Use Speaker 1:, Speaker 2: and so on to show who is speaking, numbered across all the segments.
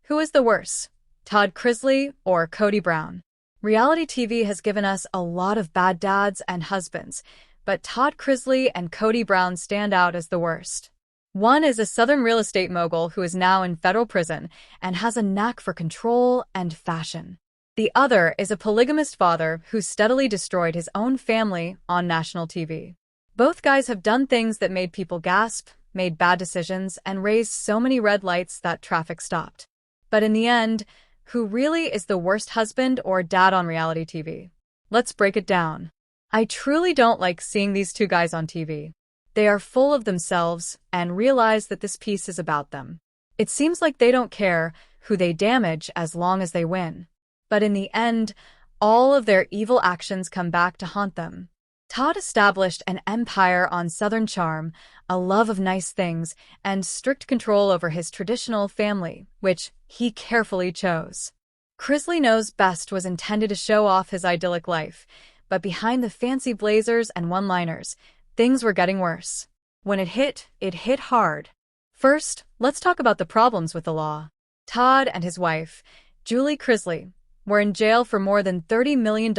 Speaker 1: Who is the worse, Todd Chrisley or Cody Brown? Reality TV has given us a lot of bad dads and husbands, but Todd Chrisley and Cody Brown stand out as the worst. One is a Southern real estate mogul who is now in federal prison and has a knack for control and fashion. The other is a polygamist father who steadily destroyed his own family on national TV. Both guys have done things that made people gasp, made bad decisions, and raised so many red lights that traffic stopped. But in the end, who really is the worst husband or dad on reality TV? Let's break it down. I truly don't like seeing these two guys on TV. They are full of themselves and realize that this piece is about them. It seems like they don't care who they damage as long as they win. But in the end, all of their evil actions come back to haunt them. Todd established an empire on Southern charm, a love of nice things, and strict control over his traditional family, which he carefully chose. Chrisley knows best was intended to show off his idyllic life, but behind the fancy blazers and one-liners, things were getting worse. When it hit hard. First, let's talk about the problems with the law. Todd and his wife, Julie Chrisley, were in jail for more than $30 million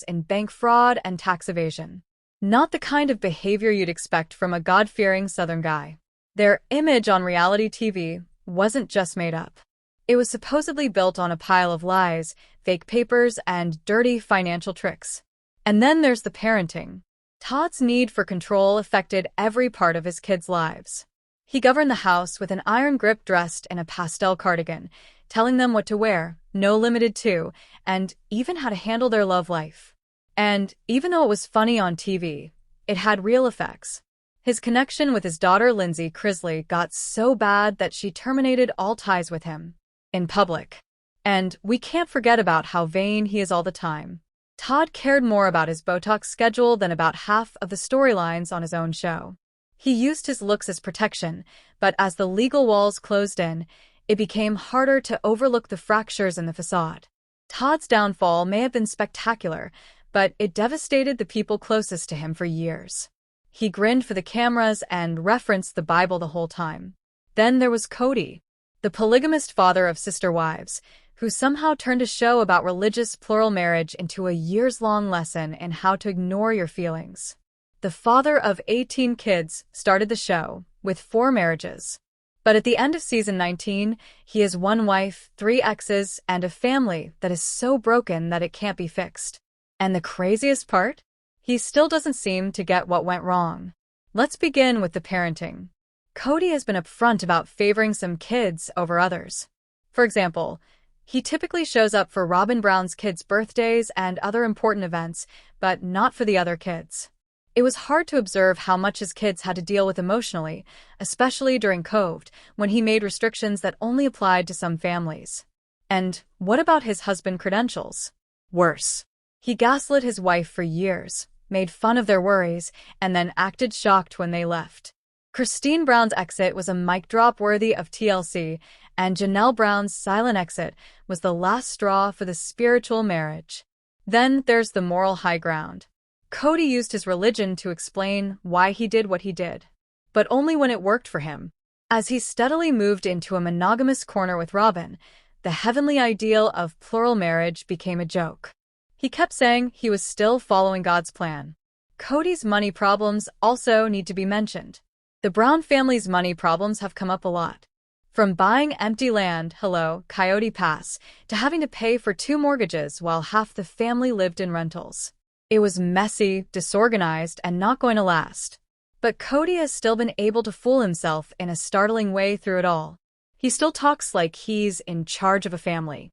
Speaker 1: in bank fraud and tax evasion. Not the kind of behavior you'd expect from a God-fearing Southern guy. Their image on reality TV wasn't just made up. It was supposedly built on a pile of lies, fake papers, and dirty financial tricks. And then there's the parenting. Todd's need for control affected every part of his kids' lives. He governed the house with an iron grip dressed in a pastel cardigan, telling them what to wear, no limited to, and even how to handle their love life. And even though it was funny on TV, it had real effects. His connection with his daughter Lindsay Chrisley got so bad that she terminated all ties with him. In public. And we can't forget about how vain he is all the time. Todd cared more about his Botox schedule than about half of the storylines on his own show. He used his looks as protection, but as the legal walls closed in, it became harder to overlook the fractures in the facade. Todd's downfall may have been spectacular, but it devastated the people closest to him for years. He grinned for the cameras and referenced the Bible the whole time. Then there was Kody, the polygamist father of sister wives, who somehow turned a show about religious plural marriage into a years-long lesson in how to ignore your feelings. The father of 18 kids started the show with 4 marriages. But at the end of season 19, he has 1 wife, 3 exes, and a family that is so broken that it can't be fixed. And the craziest part? He still doesn't seem to get what went wrong. Let's begin with the parenting. Kody has been upfront about favoring some kids over others. For example, he typically shows up for Robin Brown's kids' birthdays and other important events, but not for the other kids. It was hard to observe how much his kids had to deal with emotionally, especially during COVID, when he made restrictions that only applied to some families. And what about his husband credentials? Worse. He gaslit his wife for years, made fun of their worries, and then acted shocked when they left. Christine Brown's exit was a mic drop worthy of TLC, and Janelle Brown's silent exit was the last straw for the spiritual marriage. Then there's the moral high ground. Kody used his religion to explain why he did what he did, but only when it worked for him. As he steadily moved into a monogamous corner with Robin, the heavenly ideal of plural marriage became a joke. He kept saying he was still following God's plan. Kody's money problems also need to be mentioned. The Brown family's money problems have come up a lot. From buying empty land, Coyote Pass, to having to pay for 2 mortgages while half the family lived in rentals. It was messy, disorganized, and not going to last. But Kody has still been able to fool himself in a startling way through it all. He still talks like he's in charge of a family.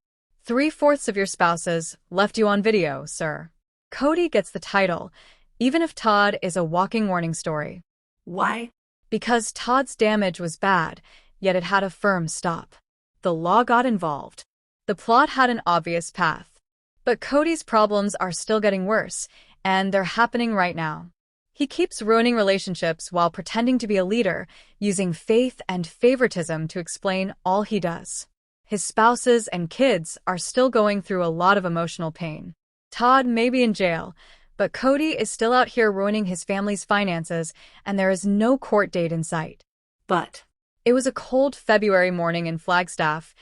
Speaker 1: 3/4 of your spouses left you on video, sir. Kody gets the title, even if Todd is a walking warning story.
Speaker 2: Why?
Speaker 1: Because Todd's damage was bad, yet it had a firm stop. The law got involved. The plot had an obvious path. But Kody's problems are still getting worse, and they're happening right now. He keeps ruining relationships while pretending to be a leader, using faith and favoritism to explain all he does. His spouses and kids are still going through a lot of emotional pain. Todd may be in jail, but Kody is still out here ruining his family's finances, and there is no court date in sight.
Speaker 2: But
Speaker 1: it was a cold February morning in Flagstaff,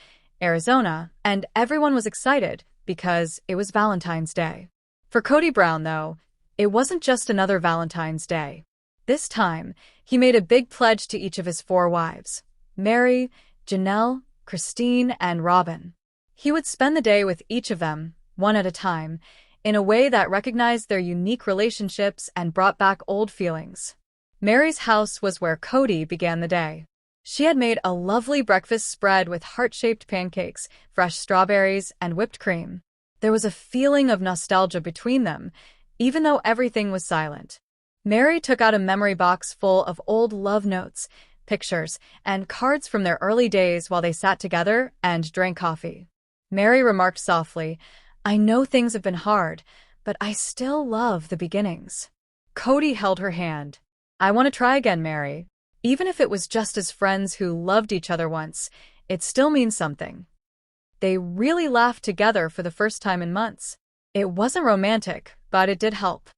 Speaker 1: Arizona, and everyone was excited because it was Valentine's Day. For Cody Brown, though, it wasn't just another Valentine's Day. This time, he made a big pledge to each of his 4 wives: Mary, Janelle, Christine, and Robin. He would spend the day with each of them, one at a time, in a way that recognized their unique relationships and brought back old feelings. Mary's house was where Kody began the day. She had made a lovely breakfast spread with heart-shaped pancakes, fresh strawberries, and whipped cream. There was a feeling of nostalgia between them, even though everything was silent. Mary took out a memory box full of old love notes, pictures, and cards from their early days while they sat together and drank coffee. Mary remarked softly, "I know things have been hard, but I still love the beginnings." Kody held her hand. "I want to try again, Mary. Even if it was just as friends who loved each other once, it still means something." They really laughed together for the first time in months. It wasn't romantic, but it did help.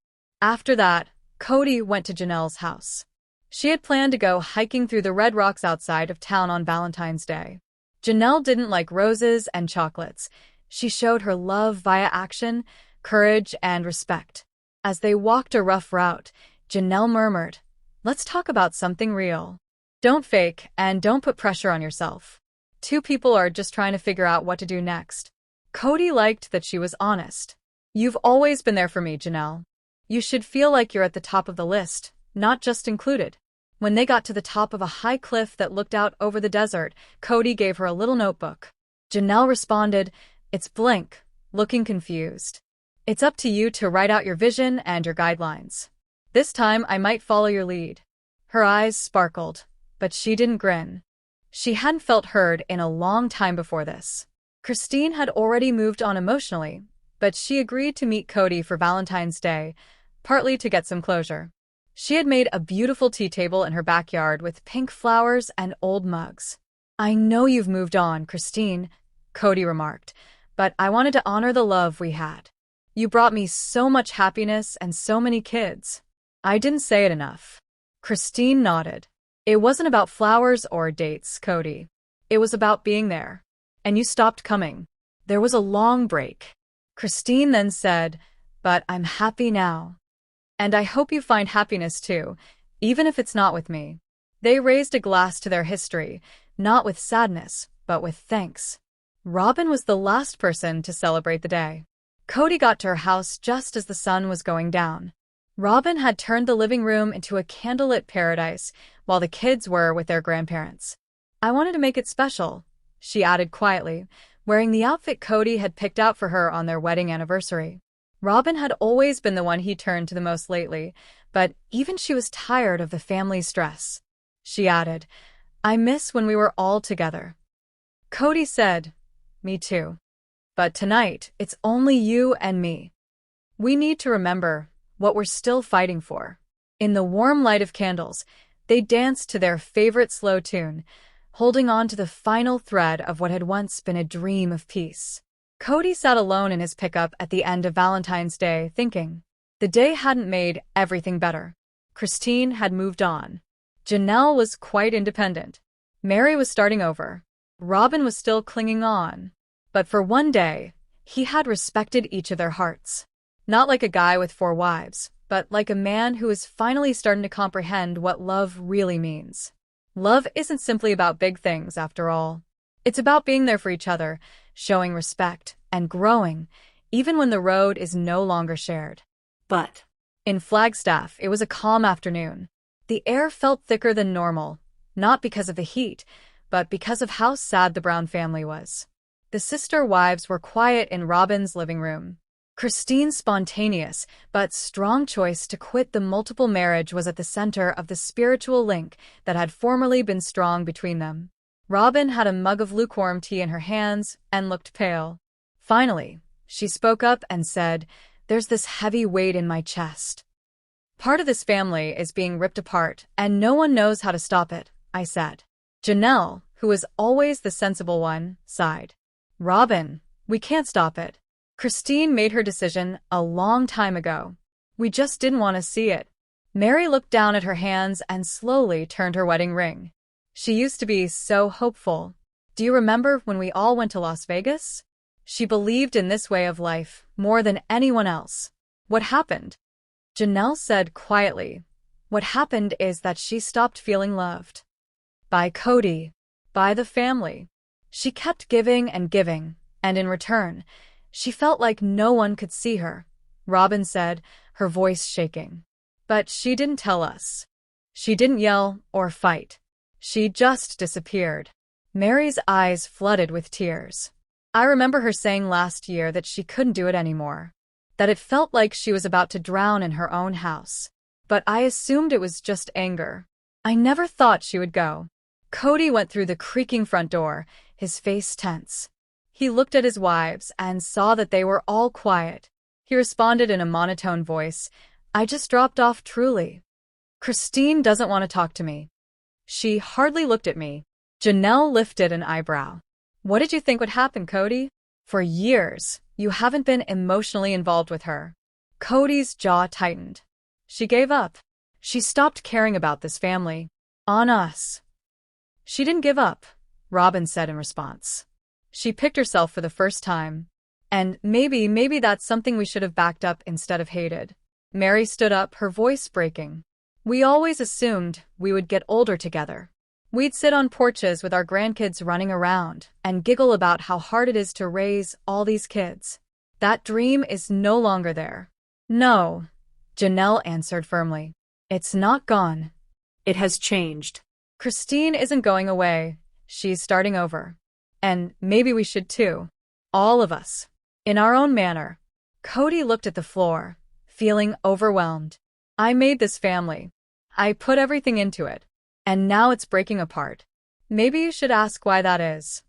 Speaker 1: After that, Kody went to Janelle's house. She had planned to go hiking through the red rocks outside of town on Valentine's Day. Janelle didn't like roses and chocolates. She showed her love via action, courage, and respect. As they walked a rough route, Janelle murmured, "Let's talk about something real. Don't fake, and don't put pressure on yourself. 2 people are just trying to figure out what to do next." Kody liked that she was honest. "You've always been there for me, Janelle. You should feel like you're at the top of the list, not just included." When they got to the top of a high cliff that looked out over the desert, Kody gave her a little notebook. Janelle responded, "It's blank," looking confused. "It's up to you to write out your vision and your guidelines. This time I might follow your lead." Her eyes sparkled, but she didn't grin. She hadn't felt heard in a long time before this. Christine had already moved on emotionally, but she agreed to meet Kody for Valentine's Day, partly to get some closure. She had made a beautiful tea table in her backyard with pink flowers and old mugs. "I know you've moved on, Christine," Kody remarked, "but I wanted to honor the love we had. You brought me so much happiness and so many kids." "I didn't say it enough." Christine nodded. "It wasn't about flowers or dates, Kody. It was about being there. And you stopped coming. There was a long break." Christine then said, "But I'm happy now. And I hope you find happiness too, even if it's not with me." They raised a glass to their history, not with sadness, but with thanks. Robin was the last person to celebrate the day. Kody got to her house just as the sun was going down. Robin had turned the living room into a candlelit paradise while the kids were with their grandparents. "I wanted to make it special," she added quietly, wearing the outfit Kody had picked out for her on their wedding anniversary. Robin had always been the one he turned to the most lately, but even she was tired of the family stress. She added, "I miss when we were all together." Kody said, "Me too. But tonight, it's only you and me. We need to remember what we're still fighting for." In the warm light of candles, they danced to their favorite slow tune, holding on to the final thread of what had once been a dream of peace. Kody sat alone in his pickup at the end of Valentine's Day, thinking. The day hadn't made everything better. Christine had moved on. Janelle was quite independent. Mary was starting over. Robin was still clinging on. But for one day, he had respected each of their hearts. Not like a guy with 4 wives, but like a man who is finally starting to comprehend what love really means. Love isn't simply about big things, after all. It's about being there for each other, showing respect, and growing, even when the road is no longer shared. But in Flagstaff, it was a calm afternoon. The air felt thicker than normal, not because of the heat, but because of how sad the Brown family was. The sister wives were quiet in Robin's living room. Christine's spontaneous but strong choice to quit the multiple marriage was at the center of the spiritual link that had formerly been strong between them. Robin had a mug of lukewarm tea in her hands and looked pale. Finally, she spoke up and said, "There's this heavy weight in my chest. Part of this family is being ripped apart, and no one knows how to stop it," I said. Janelle, who was always the sensible one, sighed. "Robin, we can't stop it. Christine made her decision a long time ago. We just didn't want to see it." Mary looked down at her hands and slowly turned her wedding ring. She used to be so hopeful. Do you remember when we all went to Las Vegas? She believed in this way of life more than anyone else. What happened? Janelle said quietly. What happened is that she stopped feeling loved. By Cody. By the family. She kept giving, and in return, she felt like no one could see her. Robin said, her voice shaking. But she didn't tell us. She didn't yell or fight. She just disappeared. Mary's eyes flooded with tears. I remember her saying last year that she couldn't do it anymore. That it felt like she was about to drown in her own house. But I assumed it was just anger. I never thought she would go. Cody went through the creaking front door, his face tense. He looked at his wives and saw that they were all quiet. He responded in a monotone voice, I just dropped off truly. Christine doesn't want to talk to me. She hardly looked at me. Janelle lifted an eyebrow. What did you think would happen, Cody? For years, you haven't been emotionally involved with her. Cody's jaw tightened. She gave up. She stopped caring about this family. On us. She didn't give up, Robin said in response. She picked herself for the first time. And maybe that's something we should have backed up instead of hated. Mary stood up, her voice breaking. We always assumed we would get older together. We'd sit on porches with our grandkids running around and giggle about how hard it is to raise all these kids. That dream is no longer there. No, Janelle answered firmly. It's not gone. It has changed. Christine isn't going away. She's starting over. And maybe we should too. All of us. In our own manner. Cody looked at the floor, feeling overwhelmed. I made this family. I put everything into it. And now it's breaking apart. Maybe you should ask why that is.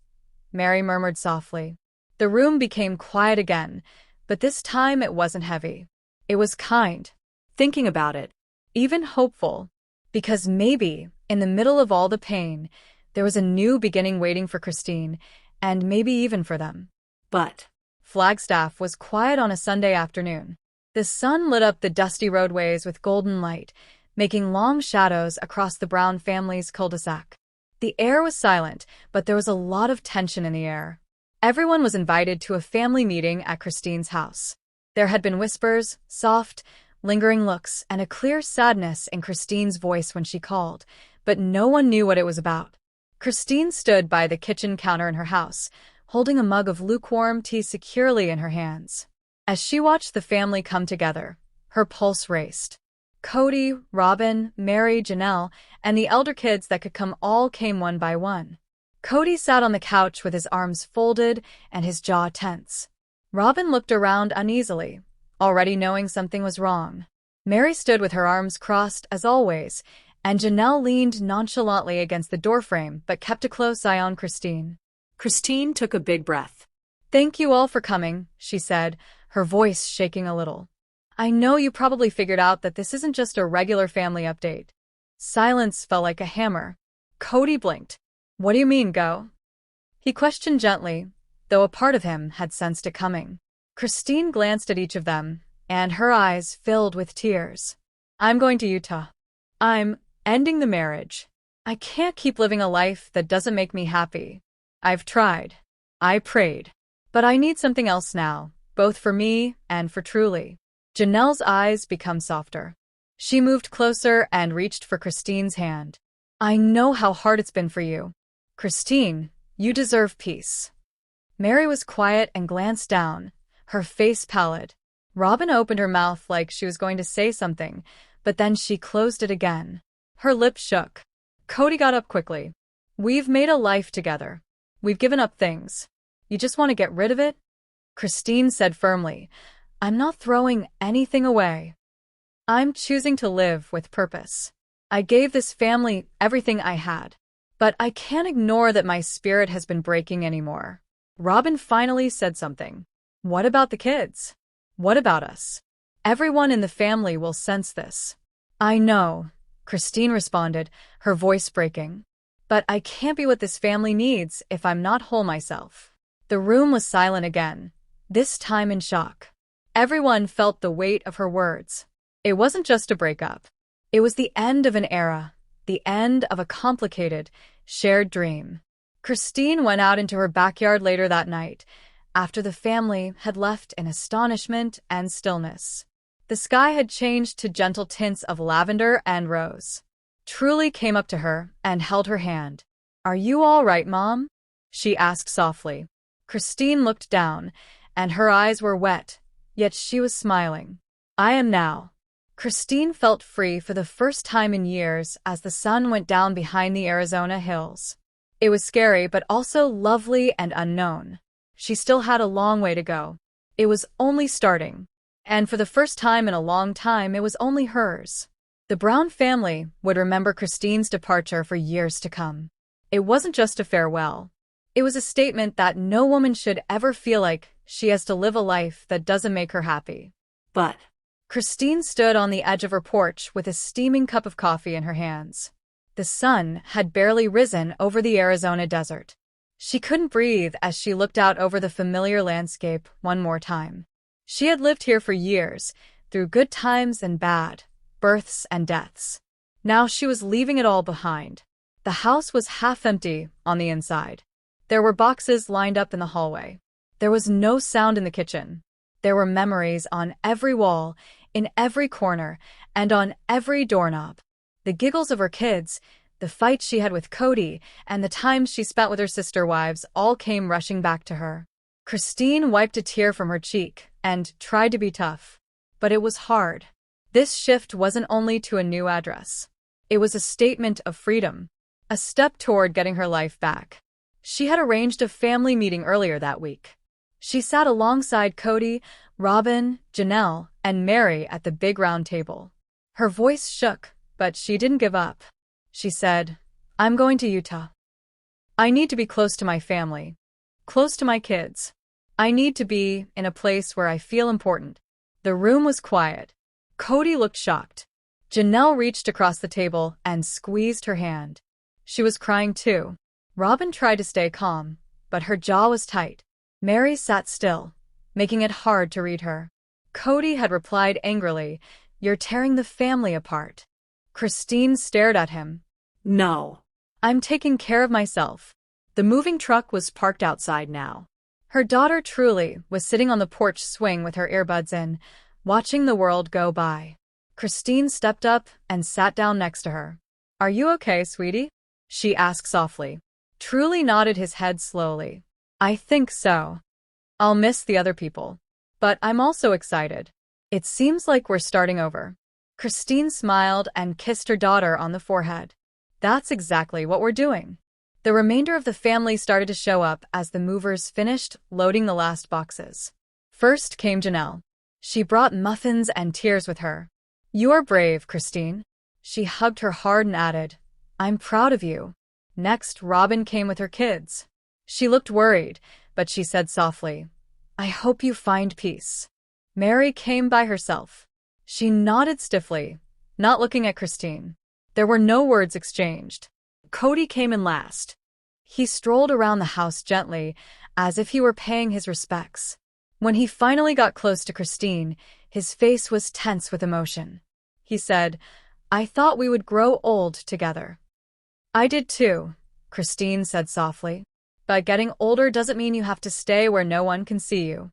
Speaker 1: Mary murmured softly. The room became quiet again, but this time it wasn't heavy. It was kind. Thinking about it. Even hopeful. Because maybe, in the middle of all the pain, there was a new beginning waiting for Christine, and maybe even for them. But Flagstaff was quiet on a Sunday afternoon. The sun lit up the dusty roadways with golden light, making long shadows across the Brown family's cul-de-sac. The air was silent, but there was a lot of tension in the air. Everyone was invited to a family meeting at Christine's house. There had been whispers, soft, lingering looks, and a clear sadness in Christine's voice when she called, but no one knew what it was about. Christine stood by the kitchen counter in her house, holding a mug of lukewarm tea securely in her hands. As she watched the family come together, her pulse raced. Cody, Robin, Mary, Janelle, and the elder kids that could come all came one by one. Cody sat on the couch with his arms folded and his jaw tense. Robin looked around uneasily, already knowing something was wrong. Mary stood with her arms crossed as always, and Janelle leaned nonchalantly against the doorframe but kept a close eye on Christine. Christine took a big breath. Thank you all for coming, she said, her voice shaking a little. I know you probably figured out that this isn't just a regular family update. Silence fell like a hammer. Cody blinked. What do you mean, go? He questioned gently, though a part of him had sensed it coming. Christine glanced at each of them, and her eyes filled with tears. I'm going to Utah. I'm ending the marriage. I can't keep living a life that doesn't make me happy. I've tried. I prayed. But I need something else now, both for me and for Truly. Janelle's eyes became softer. She moved closer and reached for Christine's hand. I know how hard it's been for you. Christine, you deserve peace. Mary was quiet and glanced down, her face pallid. Robin opened her mouth like she was going to say something, but then she closed it again. Her lips shook. Cody got up quickly. We've made a life together. We've given up things. You just want to get rid of it? Christine said firmly, I'm not throwing anything away. I'm choosing to live with purpose. I gave this family everything I had. But I can't ignore that my spirit has been breaking anymore. Robin finally said something. What about the kids? What about us? Everyone in the family will sense this. I know, Christine responded, her voice breaking. But I can't be what this family needs if I'm not whole myself. The room was silent again, this time in shock. Everyone felt the weight of her words. It wasn't just a breakup. It was the end of an era, the end of a complicated, shared dream. Christine went out into her backyard later that night, after the family had left in astonishment and stillness. The sky had changed to gentle tints of lavender and rose. Truly came up to her and held her hand. "Are you all right, Mom?" she asked softly. Christine looked down, and her eyes were wet, yet she was smiling. "I am now." Christine felt free for the first time in years as the sun went down behind the Arizona hills. It was scary but also lovely and unknown. She still had a long way to go. It was only starting. And for the first time in a long time, it was only hers. The Brown family would remember Christine's departure for years to come. It wasn't just a farewell. It was a statement that no woman should ever feel like she has to live a life that doesn't make her happy. But Christine stood on the edge of her porch with a steaming cup of coffee in her hands. The sun had barely risen over the Arizona desert. She couldn't breathe as she looked out over the familiar landscape one more time. She had lived here for years, through good times and bad, births and deaths. Now she was leaving it all behind. The house was half empty on the inside. There were boxes lined up in the hallway. There was no sound in the kitchen. There were memories on every wall, in every corner, and on every doorknob. The giggles of her kids, the fights she had with Cody, and the times she spent with her sister wives all came rushing back to her. Christine wiped a tear from her cheek and tried to be tough. But it was hard. This shift wasn't only to a new address. It was a statement of freedom, a step toward getting her life back. She had arranged a family meeting earlier that week. She sat alongside Kody, Robin, Janelle, and Mary at the big round table. Her voice shook, but she didn't give up. She said, "I'm going to Utah. I need to be close to my family, close to my kids. I need to be in a place where I feel important." The room was quiet. Kody looked shocked. Janelle reached across the table and squeezed her hand. She was crying too. Robin tried to stay calm, but her jaw was tight. Mary sat still, making it hard to read her. Kody had replied angrily, "You're tearing the family apart." Christine stared at him. "No. I'm taking care of myself." The moving truck was parked outside now. Her daughter Truly was sitting on the porch swing with her earbuds in, watching the world go by. Christine stepped up and sat down next to her. "Are you okay, sweetie?" she asked softly. Truly nodded his head slowly. "I think so. I'll miss the other people. But I'm also excited. It seems like we're starting over." Christine smiled and kissed her daughter on the forehead. "That's exactly what we're doing." The remainder of the family started to show up as the movers finished loading the last boxes. First came Janelle. She brought muffins and tears with her. "You are brave, Christine." She hugged her hard and added, "I'm proud of you." Next, Robin came with her kids. She looked worried, but she said softly, "I hope you find peace." Mary came by herself. She nodded stiffly, not looking at Christine. There were no words exchanged. Kody came in last. He strolled around the house gently, as if he were paying his respects. When he finally got close to Christine, his face was tense with emotion. He said, "I thought we would grow old together." "I did too," Christine said softly. "But getting older doesn't mean you have to stay where no one can see you."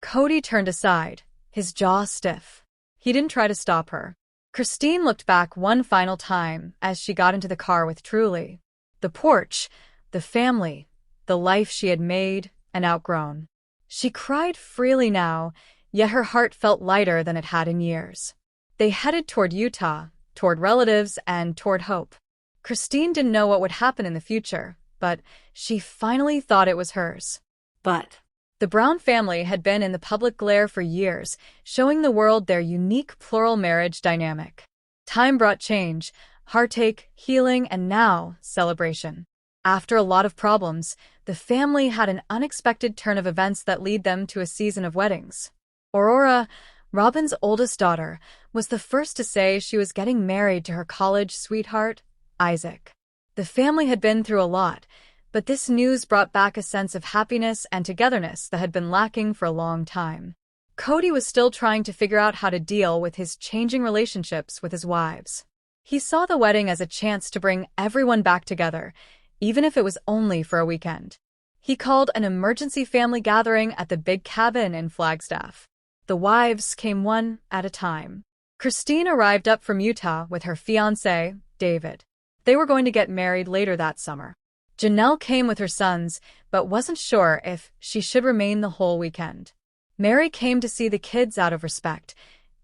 Speaker 1: Kody turned aside, his jaw stiff. He didn't try to stop her. Christine looked back one final time as she got into the car with Truly. The porch, the family, the life she had made and outgrown. She cried freely now, yet her heart felt lighter than it had in years. They headed toward Utah, toward relatives, and toward hope. Christine didn't know what would happen in the future, but she finally thought it was hers. But the Brown family had been in the public glare for years, showing the world their unique plural marriage dynamic. Time brought change, heartache, healing, and now celebration. After a lot of problems, the family had an unexpected turn of events that led them to a season of weddings. Aurora, Robin's oldest daughter, was the first to say she was getting married to her college sweetheart, Isaac. The family had been through a lot, but this news brought back a sense of happiness and togetherness that had been lacking for a long time. Kody was still trying to figure out how to deal with his changing relationships with his wives. He saw the wedding as a chance to bring everyone back together, even if it was only for a weekend. He called an emergency family gathering at the big cabin in Flagstaff. The wives came one at a time. Christine arrived up from Utah with her fiancé, David. They were going to get married later that summer. Janelle came with her sons, but wasn't sure if she should remain the whole weekend. Mary came to see the kids out of respect,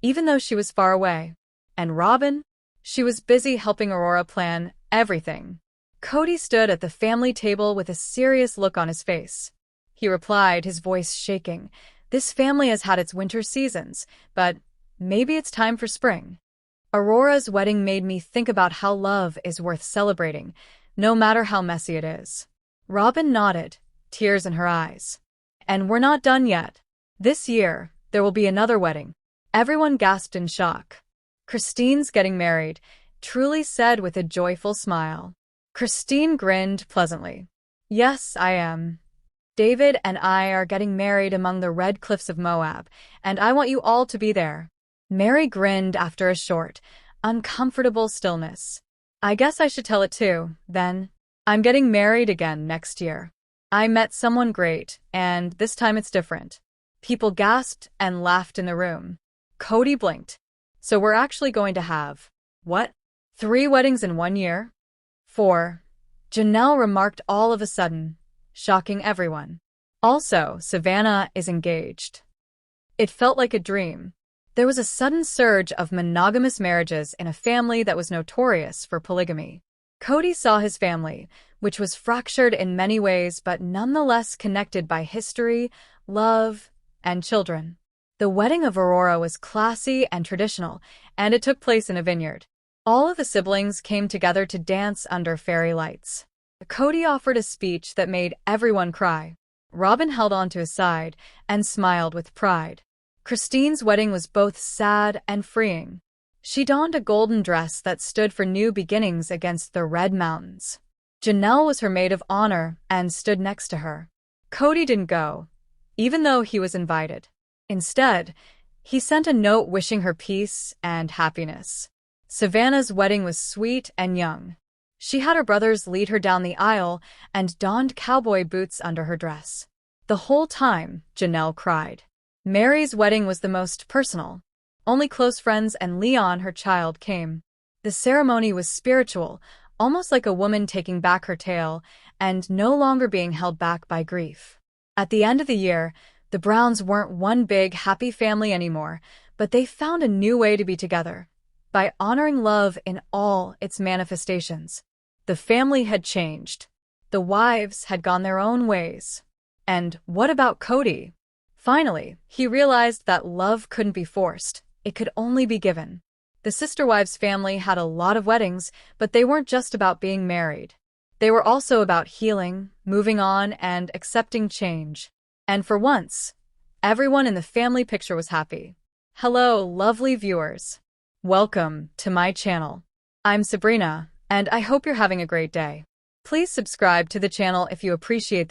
Speaker 1: even though she was far away. And Robin? She was busy helping Aurora plan everything. Kody stood at the family table with a serious look on his face. He replied, his voice shaking, "This family has had its winter seasons, but maybe it's time for spring." Aurora's wedding made me think about how love is worth celebrating, no matter how messy it is. Robin nodded, tears in her eyes. "And we're not done yet. This year, there will be another wedding." Everyone gasped in shock. "Christine's getting married," Truly said with a joyful smile. Christine grinned pleasantly. "Yes, I am. David and I are getting married among the red cliffs of Moab, and I want you all to be there." Mary grinned after a short, uncomfortable stillness. "I guess I should tell it too, then. I'm getting married again next year. I met someone great, and this time it's different." People gasped and laughed in the room. Kody blinked. "So we're actually going to have, what? 3 weddings in 1 year?" 4. Janelle remarked all of a sudden, shocking everyone. "Also, Savannah is engaged." It felt like a dream. There was a sudden surge of monogamous marriages in a family that was notorious for polygamy. Kody saw his family, which was fractured in many ways but nonetheless connected by history, love, and children. The wedding of Aurora was classy and traditional, and it took place in a vineyard. All of the siblings came together to dance under fairy lights. Kody offered a speech that made everyone cry. Robin held on to his side and smiled with pride. Christine's wedding was both sad and freeing. She donned a golden dress that stood for new beginnings against the red mountains. Janelle was her maid of honor and stood next to her. Kody didn't go, even though he was invited. Instead, he sent a note wishing her peace and happiness. Savannah's wedding was sweet and young. She had her brothers lead her down the aisle and donned cowboy boots under her dress. The whole time, Janelle cried. Mary's wedding was the most personal. Only close friends and Leon, her child, came. The ceremony was spiritual, almost like a woman taking back her tale and no longer being held back by grief. At the end of the year, the Browns weren't one big, happy family anymore, but they found a new way to be together. By honoring love in all its manifestations. The family had changed. The wives had gone their own ways. And what about Kody? Finally, he realized that love couldn't be forced. It could only be given. The sister wives' family had a lot of weddings, but they weren't just about being married. They were also about healing, moving on, and accepting change. And for once, everyone in the family picture was happy. Hello, lovely viewers. Welcome to my channel. I'm Sabrina, and I hope you're having a great day. Please subscribe to the channel if you appreciate